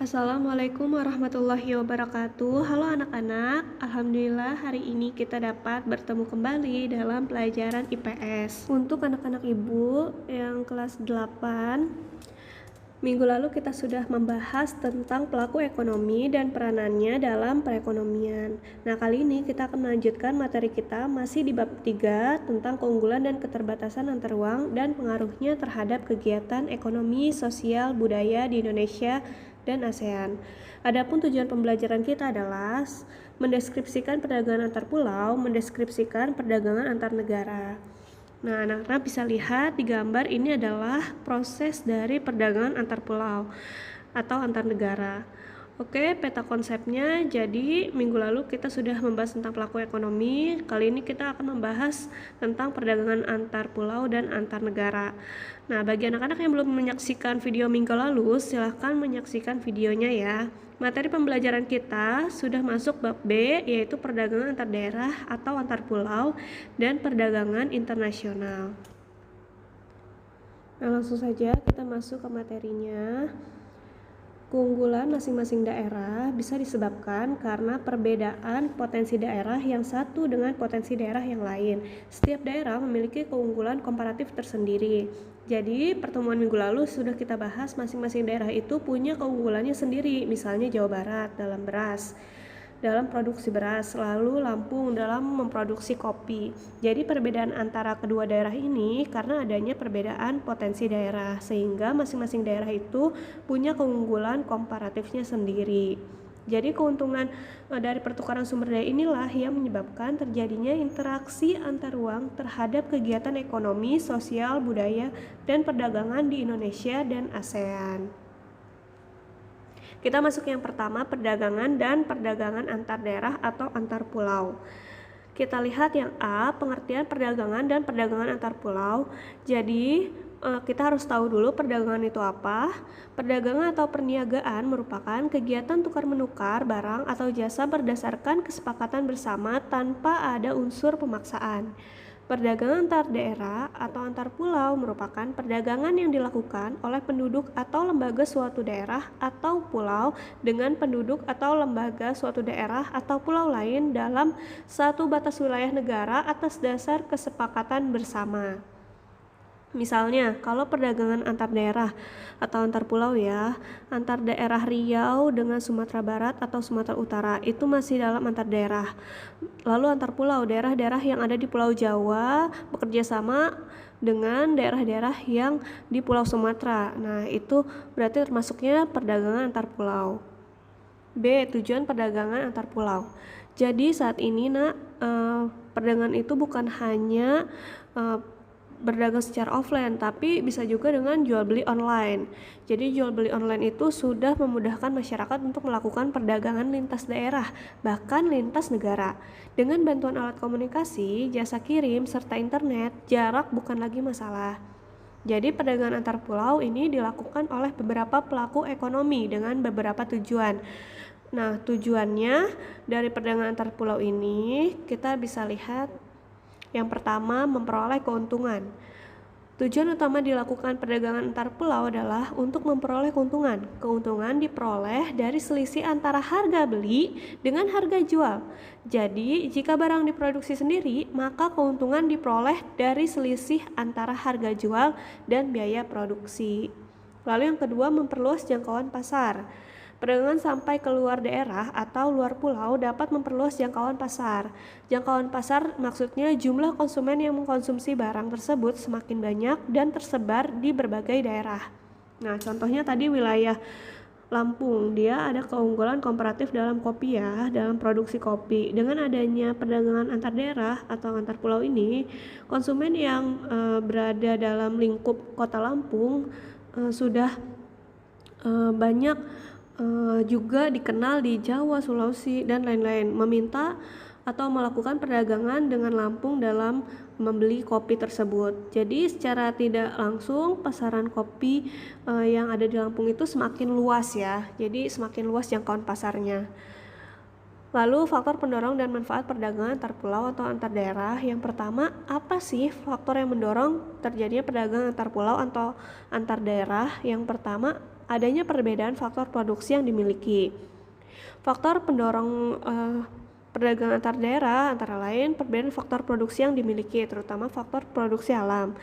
Assalamualaikum warahmatullahi wabarakatuh. Halo anak-anak, alhamdulillah hari ini kita dapat bertemu kembali dalam pelajaran IPS. Untuk anak-anak ibu yang kelas 8, minggu lalu kita sudah membahas tentang pelaku ekonomi dan peranannya dalam perekonomian. Nah, kali ini kita akan melanjutkan materi kita masih di bab 3 tentang keunggulan dan keterbatasan antar uang dan pengaruhnya terhadap kegiatan ekonomi, sosial, budaya di Indonesia dan ASEAN. Adapun tujuan pembelajaran kita adalah mendeskripsikan perdagangan antar pulau, mendeskripsikan perdagangan antar negara. Nah, anak-anak bisa lihat di gambar ini adalah proses dari perdagangan antar pulau atau antar negara. Oke, peta konsepnya. Jadi minggu lalu kita sudah membahas tentang pelaku ekonomi. Kali ini kita akan membahas tentang perdagangan antar pulau dan antar negara. Nah, bagi anak-anak yang belum menyaksikan video minggu lalu, silahkan menyaksikan videonya ya. Materi pembelajaran kita sudah masuk bab B, yaitu perdagangan antar daerah atau antar pulau dan perdagangan internasional. Nah, langsung saja kita masuk ke materinya. Keunggulan masing-masing daerah bisa disebabkan karena perbedaan potensi daerah yang satu dengan potensi daerah yang lain. Setiap daerah memiliki keunggulan komparatif tersendiri. Jadi, pertemuan minggu lalu sudah kita bahas masing-masing daerah itu punya keunggulannya sendiri. Misalnya Jawa Barat dalam produksi beras, lalu Lampung dalam memproduksi kopi. Jadi perbedaan antara kedua daerah ini karena adanya perbedaan potensi daerah, sehingga masing-masing daerah itu punya keunggulan komparatifnya sendiri. Jadi keuntungan dari pertukaran sumber daya inilah yang menyebabkan terjadinya interaksi antar uang terhadap kegiatan ekonomi, sosial, budaya, dan perdagangan di Indonesia dan ASEAN. Kita masuk yang pertama, perdagangan dan perdagangan antar daerah atau antar pulau. Kita lihat yang A, pengertian perdagangan dan perdagangan antar pulau. Jadi kita harus tahu dulu perdagangan itu apa. Perdagangan atau perniagaan merupakan kegiatan tukar-menukar barang atau jasa berdasarkan kesepakatan bersama tanpa ada unsur pemaksaan. Perdagangan antar daerah atau antar pulau merupakan perdagangan yang dilakukan oleh penduduk atau lembaga suatu daerah atau pulau dengan penduduk atau lembaga suatu daerah atau pulau lain dalam satu batas wilayah negara atas dasar kesepakatan bersama. Misalnya, kalau perdagangan antar daerah atau antar pulau ya, antar daerah Riau dengan Sumatera Barat atau Sumatera Utara itu masih dalam antar daerah. Lalu antar pulau, daerah-daerah yang ada di Pulau Jawa bekerja sama dengan daerah-daerah yang di Pulau Sumatera. Nah, itu berarti termasuknya perdagangan antar pulau. B, tujuan perdagangan antar pulau. Jadi saat ini perdagangan itu bukan hanya berdagang secara offline, tapi bisa juga dengan jual beli online. Jadi jual beli online itu sudah memudahkan masyarakat untuk melakukan perdagangan lintas daerah, bahkan lintas negara. Dengan bantuan alat komunikasi, jasa kirim, serta internet, jarak bukan lagi masalah. Jadi perdagangan antar pulau ini dilakukan oleh beberapa pelaku ekonomi dengan beberapa tujuan. Nah, tujuannya dari perdagangan antar pulau ini kita bisa lihat. Yang pertama, memperoleh keuntungan. Tujuan utama dilakukan perdagangan antar pulau adalah untuk memperoleh keuntungan. Keuntungan diperoleh dari selisih antara harga beli dengan harga jual. Jadi, jika barang diproduksi sendiri, maka keuntungan diperoleh dari selisih antara harga jual dan biaya produksi. Lalu yang kedua, memperluas jangkauan pasar. Perdagangan sampai ke luar daerah atau luar pulau dapat memperluas jangkauan pasar. Jangkauan pasar maksudnya jumlah konsumen yang mengkonsumsi barang tersebut semakin banyak dan tersebar di berbagai daerah. Nah, contohnya tadi wilayah Lampung, dia ada keunggulan komparatif dalam kopi ya, dalam produksi kopi. Dengan adanya perdagangan antar daerah atau antar pulau ini, konsumen yang berada dalam lingkup kota Lampung sudah banyak juga dikenal di Jawa, Sulawesi, dan lain-lain, meminta atau melakukan perdagangan dengan Lampung dalam membeli kopi tersebut. Jadi secara tidak langsung pasaran kopi yang ada di Lampung itu semakin luas ya, jadi semakin luas jangkauan pasarnya. Lalu faktor pendorong dan manfaat perdagangan antar pulau atau antar daerah. Yang pertama, apa sih faktor yang mendorong terjadinya perdagangan antar pulau atau antar daerah? Yang pertama, adanya perbedaan faktor produksi yang dimiliki. Faktor pendorong perdagangan antar daerah antara lain perbedaan faktor produksi yang dimiliki, terutama faktor produksi alam.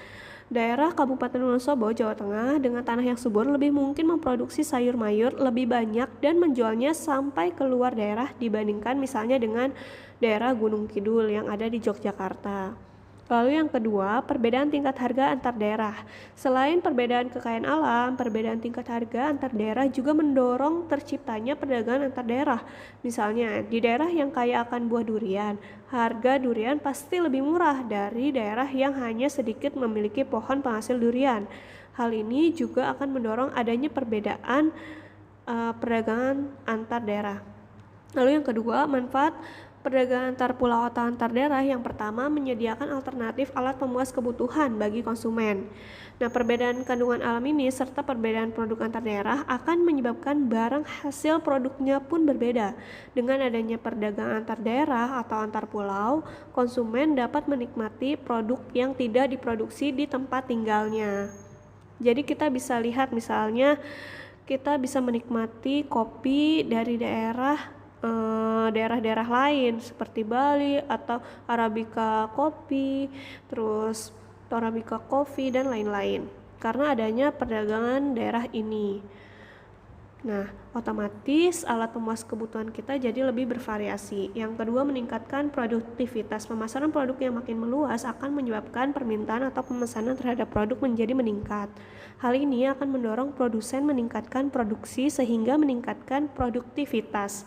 Daerah Kabupaten Wonosobo, Jawa Tengah dengan tanah yang subur lebih mungkin memproduksi sayur mayur lebih banyak dan menjualnya sampai keluar daerah dibandingkan misalnya dengan daerah Gunung Kidul yang ada di Yogyakarta. Lalu yang kedua, perbedaan tingkat harga antar daerah. Selain perbedaan kekayaan alam, perbedaan tingkat harga antar daerah juga mendorong terciptanya perdagangan antar daerah. Misalnya, di daerah yang kaya akan buah durian, harga durian pasti lebih murah dari daerah yang hanya sedikit memiliki pohon penghasil durian. Hal ini juga akan mendorong adanya perbedaan perdagangan antar daerah. Lalu yang kedua, manfaat perdagangan antar pulau atau antar daerah. Yang pertama, menyediakan alternatif alat pemuas kebutuhan bagi konsumen. Nah, perbedaan kandungan alam ini serta perbedaan produk antar daerah akan menyebabkan barang hasil produknya pun berbeda. Dengan adanya perdagangan antar daerah atau antar pulau, konsumen dapat menikmati produk yang tidak diproduksi di tempat tinggalnya. Jadi kita bisa lihat misalnya kita bisa menikmati kopi dari daerah-daerah lain seperti Bali atau Arabica Kopi, terus Arabica Coffee dan lain-lain karena adanya perdagangan daerah ini. Nah, otomatis alat pemuas kebutuhan kita jadi lebih bervariasi. Yang kedua, meningkatkan produktivitas. Pemasaran produk yang makin meluas akan menyebabkan permintaan atau pemesanan terhadap produk menjadi meningkat. Hal ini akan mendorong produsen meningkatkan produksi sehingga meningkatkan produktivitas.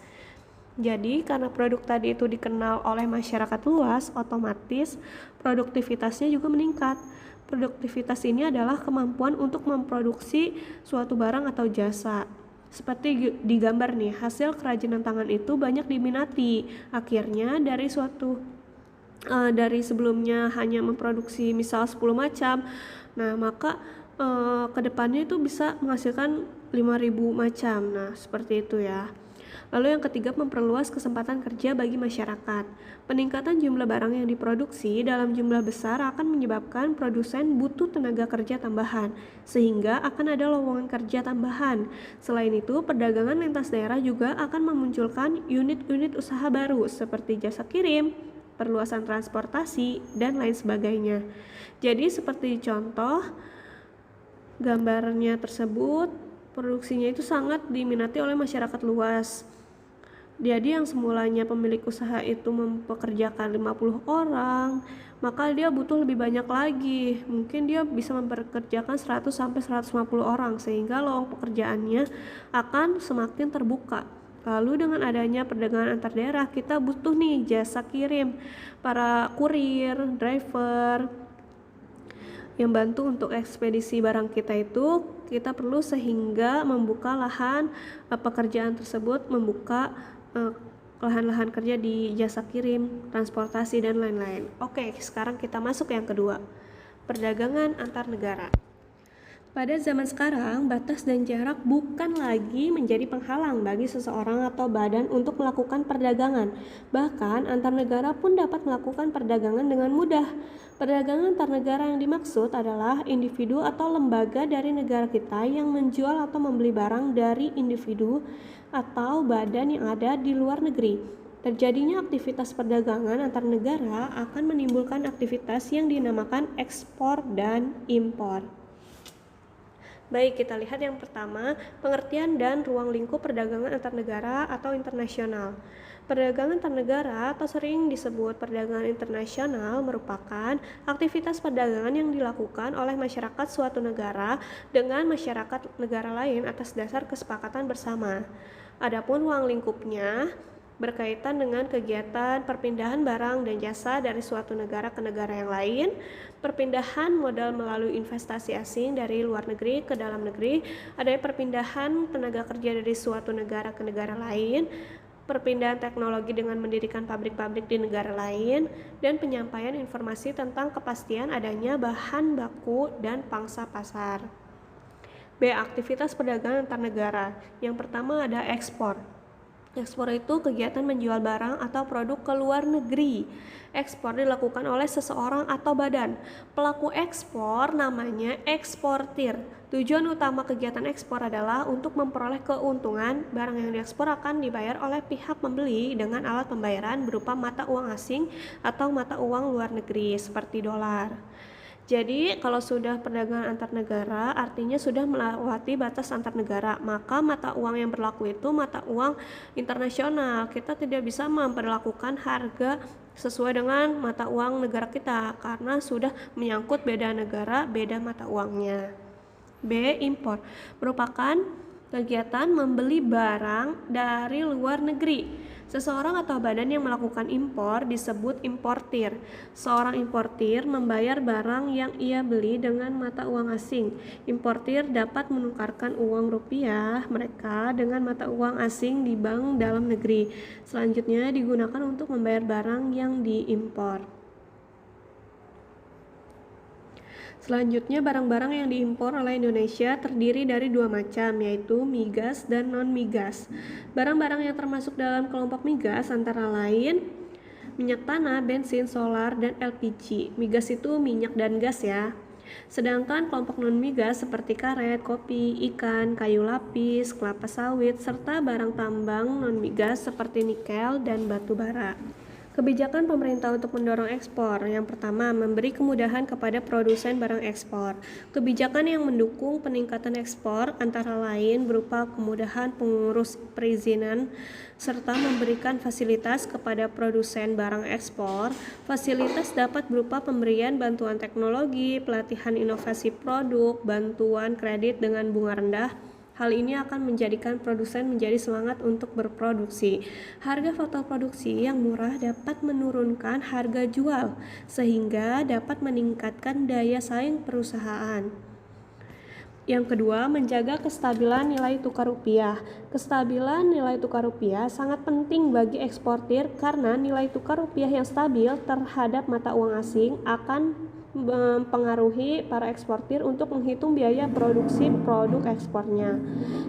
Jadi karena produk tadi itu dikenal oleh masyarakat luas, otomatis produktivitasnya juga meningkat. Produktivitas ini adalah kemampuan untuk memproduksi suatu barang atau jasa. Seperti di gambar nih, hasil kerajinan tangan itu banyak diminati. Akhirnya dari sebelumnya hanya memproduksi misal 10 macam, nah maka kedepannya itu bisa menghasilkan 5.000 macam. Nah, seperti itu ya. Lalu yang ketiga, memperluas kesempatan kerja bagi masyarakat. Peningkatan jumlah barang yang diproduksi dalam jumlah besar akan menyebabkan produsen butuh tenaga kerja tambahan, sehingga akan ada lowongan kerja tambahan. Selain itu, perdagangan lintas daerah juga akan memunculkan unit-unit usaha baru seperti jasa kirim, perluasan transportasi, dan lain sebagainya. Jadi seperti contoh gambarnya tersebut, produksinya itu sangat diminati oleh masyarakat luas. Jadi yang semulanya pemilik usaha itu mempekerjakan 50 orang, maka dia butuh lebih banyak lagi. Mungkin dia bisa mempekerjakan 100 sampai 150 orang sehingga lowongan pekerjaannya akan semakin terbuka. Lalu dengan adanya perdagangan antar daerah, kita butuh nih jasa kirim, para kurir, driver yang bantu untuk ekspedisi barang kita itu kita perlu sehingga membuka lahan pekerjaan tersebut, membuka lahan-lahan kerja di jasa kirim, transportasi dan lain-lain. Oke, sekarang kita masuk yang kedua, perdagangan antar negara. Pada zaman sekarang, batas dan jarak bukan lagi menjadi penghalang bagi seseorang atau badan untuk melakukan perdagangan. Bahkan antar negara pun dapat melakukan perdagangan dengan mudah. Perdagangan antar negara yang dimaksud adalah individu atau lembaga dari negara kita yang menjual atau membeli barang dari individu atau badan yang ada di luar negeri. Terjadinya aktivitas perdagangan antar negara akan menimbulkan aktivitas yang dinamakan ekspor dan impor. Baik, kita lihat yang pertama, pengertian dan ruang lingkup perdagangan antar negara atau internasional. Perdagangan antar negara atau sering disebut perdagangan internasional merupakan aktivitas perdagangan yang dilakukan oleh masyarakat suatu negara dengan masyarakat negara lain atas dasar kesepakatan bersama. Adapun ruang lingkupnya berkaitan dengan kegiatan perpindahan barang dan jasa dari suatu negara ke negara yang lain, perpindahan modal melalui investasi asing dari luar negeri ke dalam negeri, adanya perpindahan tenaga kerja dari suatu negara ke negara lain, perpindahan teknologi dengan mendirikan pabrik-pabrik di negara lain, dan penyampaian informasi tentang kepastian adanya bahan baku dan pangsa pasar. B. Aktivitas perdagangan antar negara. Yang pertama ada ekspor. Ekspor itu kegiatan menjual barang atau produk ke luar negeri. Ekspor dilakukan oleh seseorang atau badan. Pelaku ekspor namanya eksportir. Tujuan utama kegiatan ekspor adalah untuk memperoleh keuntungan. Barang yang diekspor akan dibayar oleh pihak pembeli dengan alat pembayaran berupa mata uang asing atau mata uang luar negeri seperti dolar. Jadi, kalau sudah perdagangan antar negara, artinya sudah melewati batas antar negara, maka mata uang yang berlaku itu mata uang internasional. Kita tidak bisa memperlakukan harga sesuai dengan mata uang negara kita, karena sudah menyangkut beda negara, beda mata uangnya. B. Impor merupakan kegiatan membeli barang dari luar negeri. Seseorang atau badan yang melakukan impor disebut importir. Seorang importir membayar barang yang ia beli dengan mata uang asing. Importir dapat menukarkan uang rupiah mereka dengan mata uang asing di bank dalam negeri. Selanjutnya digunakan untuk membayar barang yang diimpor. Selanjutnya, barang-barang yang diimpor oleh Indonesia terdiri dari dua macam, yaitu migas dan non-migas. Barang-barang yang termasuk dalam kelompok migas antara lain minyak tanah, bensin, solar, dan LPG. Migas itu minyak dan gas ya. Sedangkan kelompok non-migas seperti karet, kopi, ikan, kayu lapis, kelapa sawit, serta barang tambang non-migas seperti nikel dan batu bara. Kebijakan pemerintah untuk mendorong ekspor. Yang pertama, memberi kemudahan kepada produsen barang ekspor. Kebijakan yang mendukung peningkatan ekspor antara lain berupa kemudahan pengurus perizinan serta memberikan fasilitas kepada produsen barang ekspor. Fasilitas dapat berupa pemberian bantuan teknologi, pelatihan inovasi produk, bantuan kredit dengan bunga rendah. Hal ini akan menjadikan produsen menjadi semangat untuk berproduksi. Harga faktor produksi yang murah dapat menurunkan harga jual, sehingga dapat meningkatkan daya saing perusahaan. Yang kedua, menjaga kestabilan nilai tukar rupiah. Kestabilan nilai tukar rupiah sangat penting bagi eksportir karena nilai tukar rupiah yang stabil terhadap mata uang asing akan mempengaruhi para eksportir untuk menghitung biaya produksi produk ekspornya.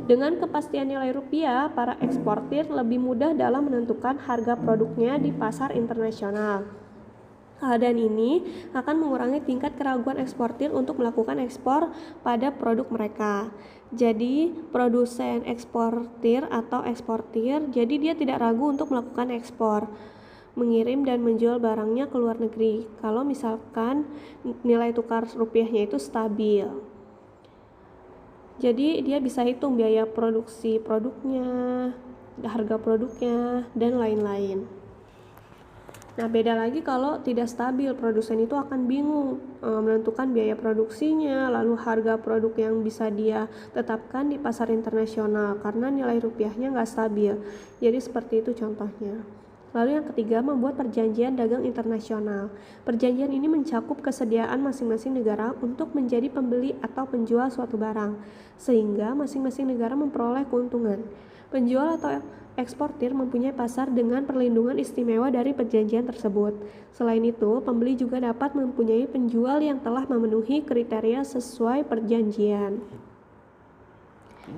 Dengan kepastian nilai rupiah, para eksportir lebih mudah dalam menentukan harga produknya di pasar internasional. Keadaan ini akan mengurangi tingkat keraguan eksportir untuk melakukan ekspor pada produk mereka. Jadi, produsen eksportir atau eksportir, jadi dia tidak ragu untuk melakukan ekspor, mengirim dan menjual barangnya ke luar negeri kalau misalkan nilai tukar rupiahnya itu stabil. Jadi dia bisa hitung biaya produksi produknya, harga produknya, dan lain-lain. Nah, beda lagi kalau tidak stabil, produsen itu akan bingung menentukan biaya produksinya, lalu harga produk yang bisa dia tetapkan di pasar internasional karena nilai rupiahnya nggak stabil. Jadi seperti itu contohnya. Lalu yang ketiga, membuat perjanjian dagang internasional. Perjanjian ini mencakup kesediaan masing-masing negara untuk menjadi pembeli atau penjual suatu barang, sehingga masing-masing negara memperoleh keuntungan. Penjual atau eksportir mempunyai pasar dengan perlindungan istimewa dari perjanjian tersebut. Selain itu, pembeli juga dapat mempunyai penjual yang telah memenuhi kriteria sesuai perjanjian.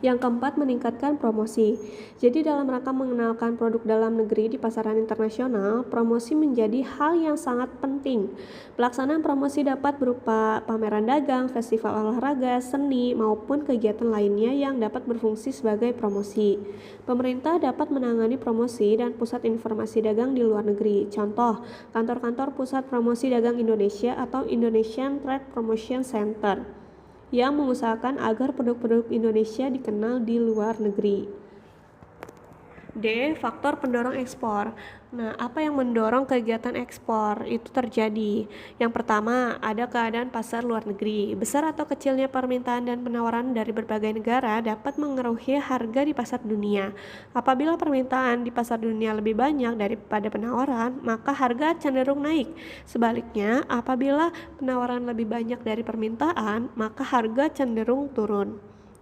Yang keempat, meningkatkan promosi. Jadi dalam rangka mengenalkan produk dalam negeri di pasaran internasional, promosi menjadi hal yang sangat penting. Pelaksanaan promosi dapat berupa pameran dagang, festival olahraga, seni, maupun kegiatan lainnya yang dapat berfungsi sebagai promosi. Pemerintah dapat menangani promosi dan pusat informasi dagang di luar negeri. Contoh, kantor-kantor pusat promosi dagang Indonesia atau Indonesian Trade Promotion Center yang mengusahakan agar produk-produk Indonesia dikenal di luar negeri. D. Faktor pendorong ekspor. Nah, apa yang mendorong kegiatan ekspor itu terjadi? Yang pertama, ada keadaan pasar luar negeri. Besar atau kecilnya permintaan dan penawaran dari berbagai negara dapat mengaruhi harga di pasar dunia. Apabila permintaan di pasar dunia lebih banyak daripada penawaran, maka harga cenderung naik. Sebaliknya, apabila penawaran lebih banyak dari permintaan, maka harga cenderung turun.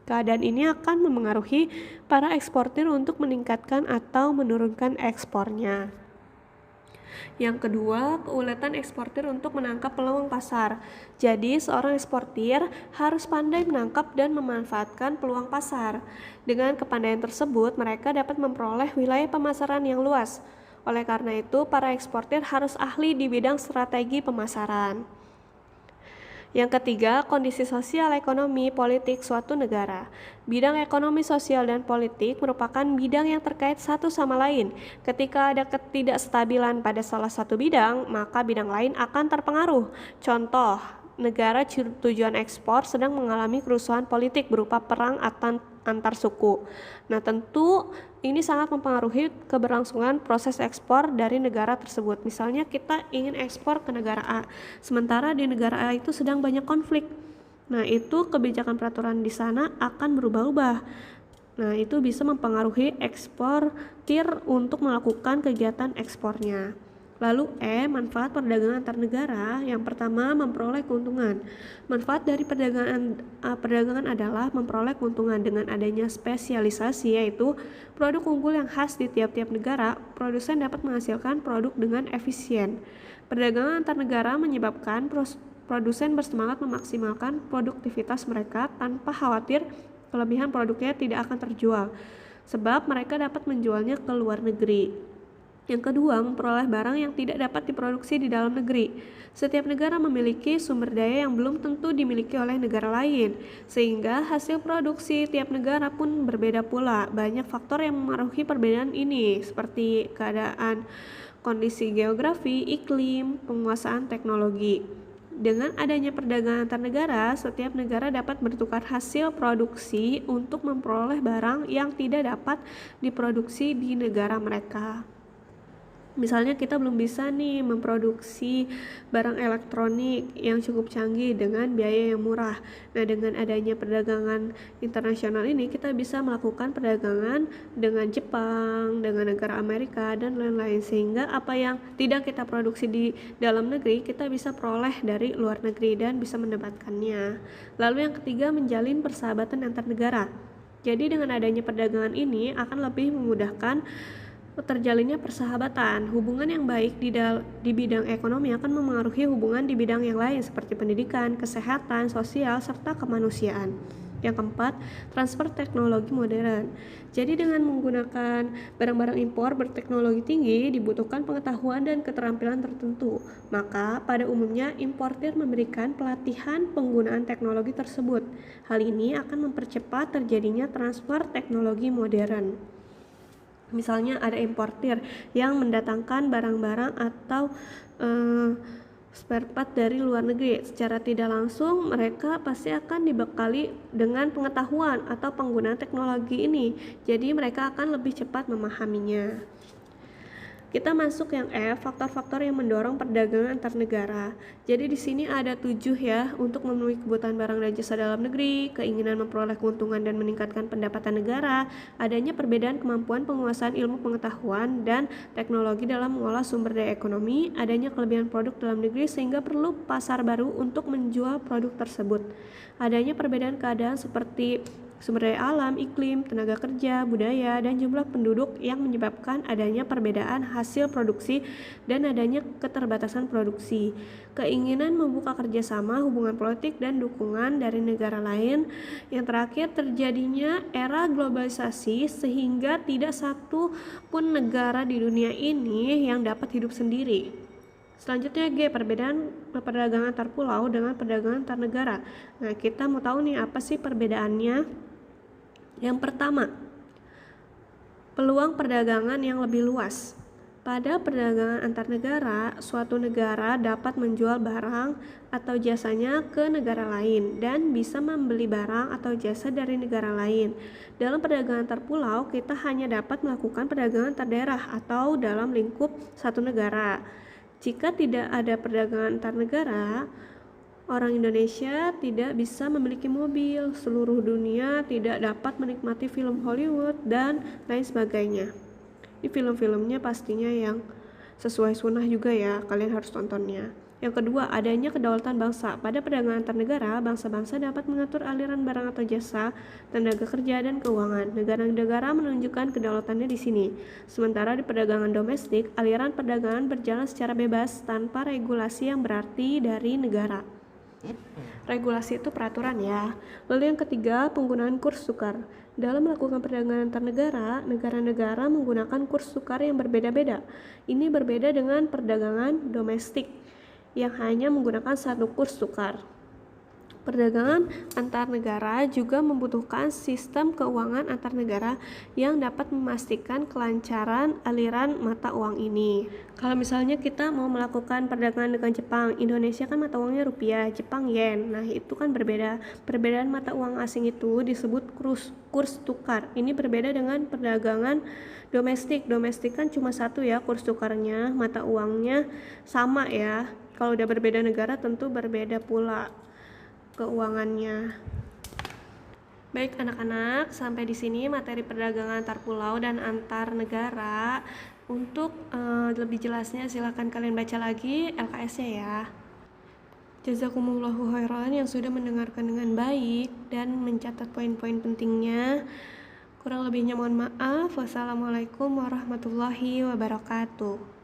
Keadaan ini akan memengaruhi para eksportir untuk meningkatkan atau menurunkan ekspornya. Yang kedua, keuletan eksportir untuk menangkap peluang pasar. Jadi, seorang eksportir harus pandai menangkap dan memanfaatkan peluang pasar. Dengan kepandaian tersebut, mereka dapat memperoleh wilayah pemasaran yang luas. Oleh karena itu, para eksportir harus ahli di bidang strategi pemasaran. Yang ketiga, kondisi sosial, ekonomi, politik suatu negara. Bidang ekonomi, sosial, dan politik merupakan bidang yang terkait satu sama lain. Ketika ada ketidakstabilan pada salah satu bidang, maka bidang lain akan terpengaruh. Contoh, negara tujuan ekspor sedang mengalami kerusuhan politik berupa perang antar suku. Nah, tentu ini sangat mempengaruhi keberlangsungan proses ekspor dari negara tersebut. Misalnya kita ingin ekspor ke negara A, sementara di negara A itu sedang banyak konflik. Nah, itu kebijakan peraturan di sana akan berubah-ubah. Nah, itu bisa mempengaruhi eksportir untuk melakukan kegiatan ekspornya. Lalu manfaat perdagangan antar negara. Yang pertama, memperoleh keuntungan. Manfaat dari perdagangan adalah memperoleh keuntungan dengan adanya spesialisasi, yaitu produk unggul yang khas di tiap-tiap negara. Produsen dapat menghasilkan produk dengan efisien. Perdagangan antar negara menyebabkan produsen bersemangat memaksimalkan produktivitas mereka tanpa khawatir kelebihan produknya tidak akan terjual, sebab mereka dapat menjualnya ke luar negeri. Yang kedua, memperoleh barang yang tidak dapat diproduksi di dalam negeri. Setiap negara memiliki sumber daya yang belum tentu dimiliki oleh negara lain, sehingga hasil produksi tiap negara pun berbeda pula. Banyak faktor yang memengaruhi perbedaan ini, seperti keadaan, kondisi geografi, iklim, penguasaan teknologi. Dengan adanya perdagangan antar negara, setiap negara dapat bertukar hasil produksi untuk memperoleh barang yang tidak dapat diproduksi di negara mereka. Misalnya kita belum bisa nih memproduksi barang elektronik yang cukup canggih dengan biaya yang murah. Nah, dengan adanya perdagangan internasional ini, kita bisa melakukan perdagangan dengan Jepang, dengan negara Amerika, dan lain-lain. Sehingga apa yang tidak kita produksi di dalam negeri, kita bisa peroleh dari luar negeri dan bisa mendapatkannya. Lalu yang ketiga, menjalin persahabatan antar negara. Jadi dengan adanya perdagangan ini akan lebih memudahkan terjalinnya persahabatan. Hubungan yang baik di bidang ekonomi akan memengaruhi hubungan di bidang yang lain seperti pendidikan, kesehatan, sosial, serta kemanusiaan. Yang keempat, transfer teknologi modern. Jadi dengan menggunakan barang-barang impor berteknologi tinggi dibutuhkan pengetahuan dan keterampilan tertentu. Maka pada umumnya importir memberikan pelatihan penggunaan teknologi tersebut. Hal ini akan mempercepat terjadinya transfer teknologi modern. Misalnya ada importir yang mendatangkan barang-barang atau spare part dari luar negeri. Secara tidak langsung mereka pasti akan dibekali dengan pengetahuan atau penggunaan teknologi ini. Jadi mereka akan lebih cepat memahaminya. Kita masuk yang F, faktor-faktor yang mendorong perdagangan antar negara. Jadi di sini ada 7 ya, untuk memenuhi kebutuhan barang dan jasa dalam negeri, keinginan memperoleh keuntungan dan meningkatkan pendapatan negara, adanya perbedaan kemampuan penguasaan ilmu pengetahuan dan teknologi dalam mengolah sumber daya ekonomi, adanya kelebihan produk dalam negeri sehingga perlu pasar baru untuk menjual produk tersebut. Adanya perbedaan keadaan seperti sumber daya alam, iklim, tenaga kerja, budaya, dan jumlah penduduk yang menyebabkan adanya perbedaan hasil produksi dan adanya keterbatasan produksi. Keinginan membuka kerjasama, hubungan politik, dan dukungan dari negara lain. Yang terakhir, terjadinya era globalisasi sehingga tidak satu pun negara di dunia ini yang dapat hidup sendiri. Selanjutnya G, perbedaan perdagangan antar pulau dengan perdagangan antar negara. Nah, kita mau tahu nih apa sih perbedaannya? Yang pertama, peluang perdagangan yang lebih luas. Pada perdagangan antar negara, suatu negara dapat menjual barang atau jasanya ke negara lain dan bisa membeli barang atau jasa dari negara lain. Dalam perdagangan antar pulau, kita hanya dapat melakukan perdagangan antar daerah atau dalam lingkup satu negara. Jika tidak ada perdagangan antar negara, orang Indonesia tidak bisa memiliki mobil, seluruh dunia tidak dapat menikmati film Hollywood, dan lain sebagainya. Ini film-filmnya pastinya yang sesuai sunnah juga ya, kalian harus tontonnya. Yang kedua, adanya kedaulatan bangsa. Pada perdagangan antar negara, bangsa-bangsa dapat mengatur aliran barang atau jasa, tenaga kerja, dan keuangan. Negara-negara menunjukkan kedaulatannya di sini. Sementara di perdagangan domestik, aliran perdagangan berjalan secara bebas tanpa regulasi yang berarti dari negara. Regulasi itu peraturan ya. Lalu yang ketiga, penggunaan kurs tukar. Dalam melakukan perdagangan antar negara, negara-negara menggunakan kurs tukar yang berbeda-beda. Ini berbeda dengan perdagangan domestik yang hanya menggunakan satu kurs tukar. Perdagangan antar negara juga membutuhkan sistem keuangan antar negara yang dapat memastikan kelancaran aliran mata uang ini. Kalau misalnya kita mau melakukan perdagangan dengan Jepang, Indonesia kan mata uangnya rupiah, Jepang yen. Nah, itu kan berbeda. Perbedaan mata uang asing itu disebut kurs tukar. Ini berbeda dengan perdagangan domestik. Domestik kan cuma satu ya kurs tukarnya, mata uangnya sama ya. Kalau udah berbeda negara tentu berbeda pula keuangannya. Baik anak-anak, sampai di sini materi perdagangan antar pulau dan antar negara. Untuk lebih jelasnya silakan kalian baca lagi LKS-nya ya. Jazakumullahu khairan yang sudah mendengarkan dengan baik dan mencatat poin-poin pentingnya. Kurang lebihnya mohon maaf. Wassalamualaikum warahmatullahi wabarakatuh.